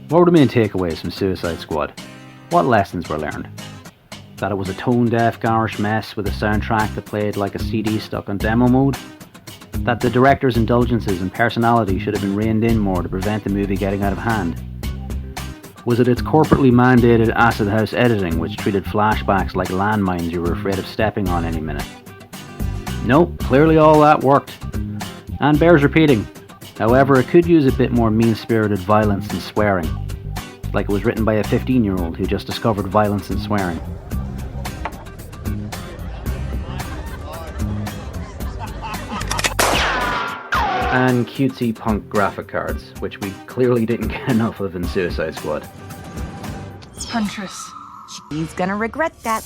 What were the main takeaways from Suicide Squad? What lessons were learned? That it was a tone-deaf, garish mess with a soundtrack that played like a CD stuck on demo mode? That the director's indulgences and personality should have been reined in more to prevent the movie getting out of hand? Was it its corporately mandated acid house editing which treated flashbacks like landmines you were afraid of stepping on any minute? No, clearly all that worked. And bears repeating. However, it could use a bit more mean-spirited violence and swearing. Like it was written by a 15-year-old who just discovered violence and swearing. And cutesy punk graphic cards, which we clearly didn't get enough of in Suicide Squad. Huntress. He's gonna regret that.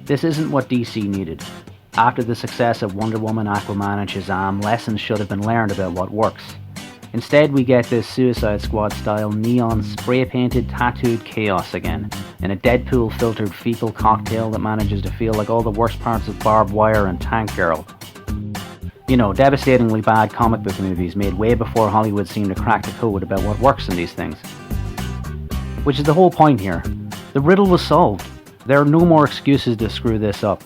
This isn't what DC needed. After the success of Wonder Woman, Aquaman and Shazam, lessons should have been learned about what works. Instead, we get this Suicide Squad style neon spray-painted tattooed chaos again, in a Deadpool-filtered fecal cocktail that manages to feel like all the worst parts of Barbed Wire and Tank Girl. You know, devastatingly bad comic book movies made way before Hollywood seemed to crack the code about what works in these things. Which is the whole point here. The riddle was solved. There are no more excuses to screw this up.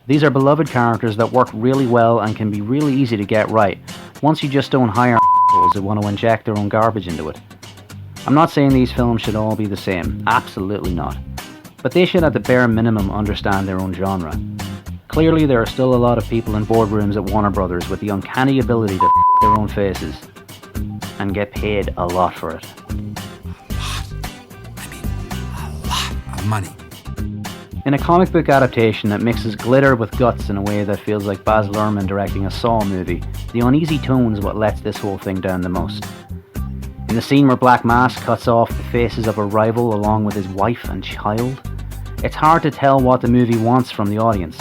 These are beloved characters that work really well and can be really easy to get right, once you just don't hire assholes who want to inject their own garbage into it. I'm not saying these films should all be the same, absolutely not. But they should at the bare minimum understand their own genre. Clearly there are still a lot of people in boardrooms at Warner Brothers with the uncanny ability to f*** their own faces, and get paid a lot for it. A lot of money. In a comic book adaptation that mixes glitter with guts in a way that feels like Baz Luhrmann directing a Saw movie, the uneasy tone is what lets this whole thing down the most. In the scene where Black Mask cuts off the faces of a rival along with his wife and child, it's hard to tell what the movie wants from the audience.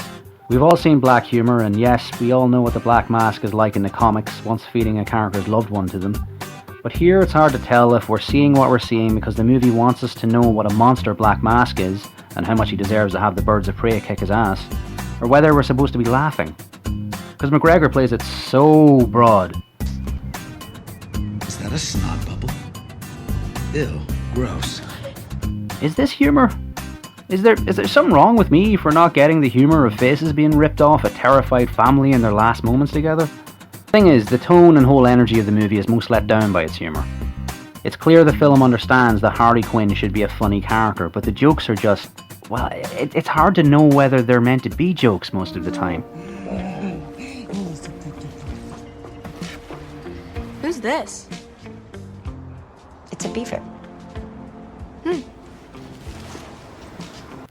We've all seen black humour, and yes, we all know what the Black Mask is like in the comics, once feeding a character's loved one to them. But here it's hard to tell if we're seeing what we're seeing because the movie wants us to know what a monster Black Mask is, and how much he deserves to have the birds of prey kick his ass, or whether we're supposed to be laughing. Because McGregor plays it so broad. Is that a snot bubble? Ew, gross. Is this humour? Is there something wrong with me for not getting the humour of faces being ripped off a terrified family in their last moments together? The thing is, the tone and whole energy of the movie is most let down by its humour. It's clear the film understands that Harley Quinn should be a funny character, but the jokes are just, well, it's hard to know whether they're meant to be jokes most of the time. Who's this? It's a beaver.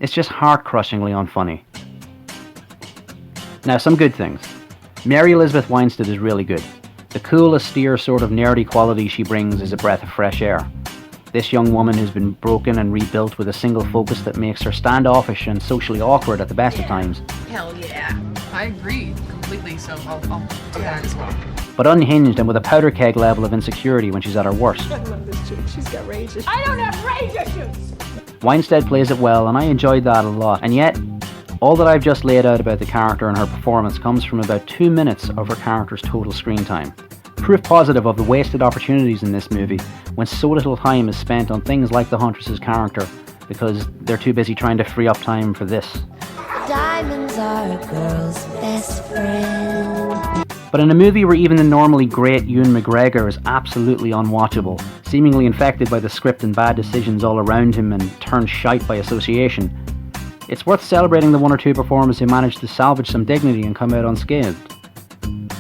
It's just heart-crushingly unfunny. Now, some good things. Mary Elizabeth Winstead is really good. The cool, austere sort of nerdy quality she brings is a breath of fresh air. This young woman who's been broken and rebuilt with a single focus that makes her standoffish and socially awkward at the best of times. Hell yeah. I agree completely, so I'll do that as well. But unhinged and with a powder keg level of insecurity when she's at her worst. I love this chick. She's got rage issues. I don't have rage issues! Winstead plays it well, and I enjoyed that a lot. And yet, all that I've just laid out about the character and her performance comes from about 2 minutes of her character's total screen time. Proof positive of the wasted opportunities in this movie when so little time is spent on things like the Huntress's character because they're too busy trying to free up time for this. Diamonds are a girl's best friend. But in a movie where even the normally great Ewan McGregor is absolutely unwatchable, seemingly infected by the script and bad decisions all around him and turned shite by association, it's worth celebrating the one or two performers who managed to salvage some dignity and come out unscathed.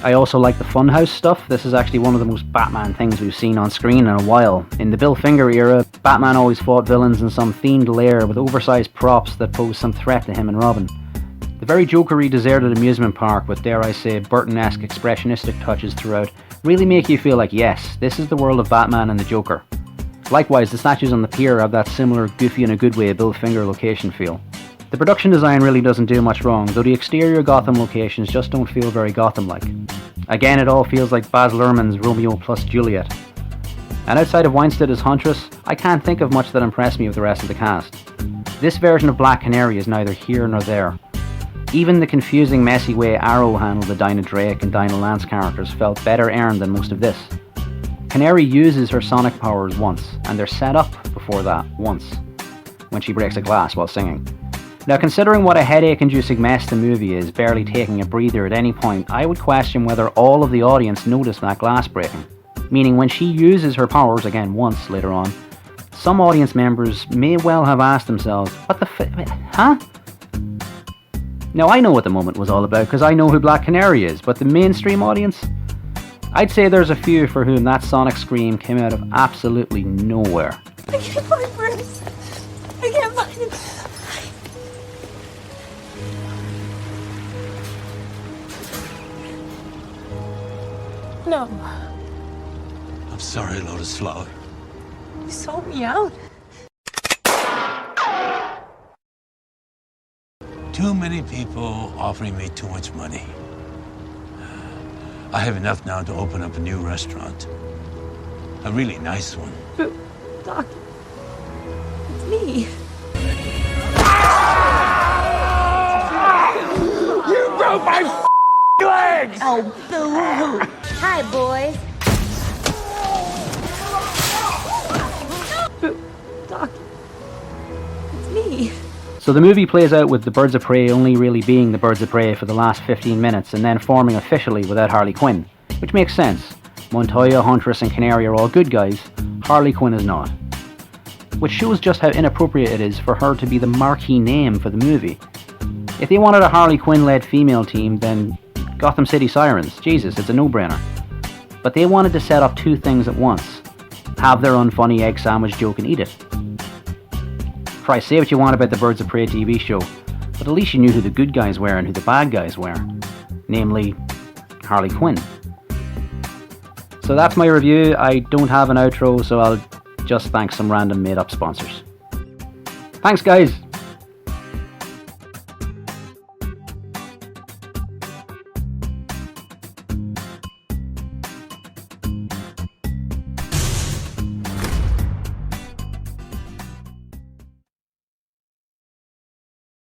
I also like the Funhouse stuff. This is actually one of the most Batman things we've seen on screen in a while. In the Bill Finger era, Batman always fought villains in some themed lair with oversized props that pose some threat to him and Robin. The very jokery deserted amusement park with, dare I say, Burton-esque expressionistic touches throughout really make you feel like, yes, this is the world of Batman and the Joker. Likewise, the statues on the pier have that similar goofy in a good way Bill Finger location feel. The production design really doesn't do much wrong, though the exterior Gotham locations just don't feel very Gotham-like. Again, it all feels like Baz Luhrmann's Romeo plus Juliet. And outside of Winstead as Huntress, I can't think of much that impressed me with the rest of the cast. This version of Black Canary is neither here nor there. Even the confusing, messy way Arrow handled the Dinah Drake and Dinah Lance characters felt better earned than most of this. Canary uses her sonic powers once, and they're set up before that once, when she breaks a glass while singing. Now, considering what a headache-inducing mess the movie is, barely taking a breather at any point, I would question whether all of the audience noticed that glass breaking. Meaning, when she uses her powers again once later on, some audience members may well have asked themselves, what the huh? Now, I know what the moment was all about because I know who Black Canary is, but the mainstream audience? I'd say there's a few for whom that sonic scream came out of absolutely nowhere. I can't find Bruce. I can't find him. No, I'm sorry, Lotus Flower. you sold me out. Too many people offering me too much money. I have enough now to open up a new restaurant. A really nice one. Doc, it's me. You broke my legs! Oh, boo-hoo. Hi, boys. Doc, it's me. So the movie plays out with the Birds of Prey only really being the Birds of Prey for the last 15 minutes and then forming officially without Harley Quinn, which makes sense. Montoya, Huntress and Canary are all good guys, Harley Quinn is not. Which shows just how inappropriate it is for her to be the marquee name for the movie. If they wanted a Harley Quinn-led female team, then Gotham City Sirens, Jesus, it's a no-brainer. But they wanted to set up two things at once. Have their unfunny egg sandwich joke and eat it. Christ, say what you want about the Birds of Prey TV show, but at least you knew who the good guys were and who the bad guys were. Namely, Harley Quinn. So that's my review. I don't have an outro, so I'll just thank some random made-up sponsors. Thanks, guys!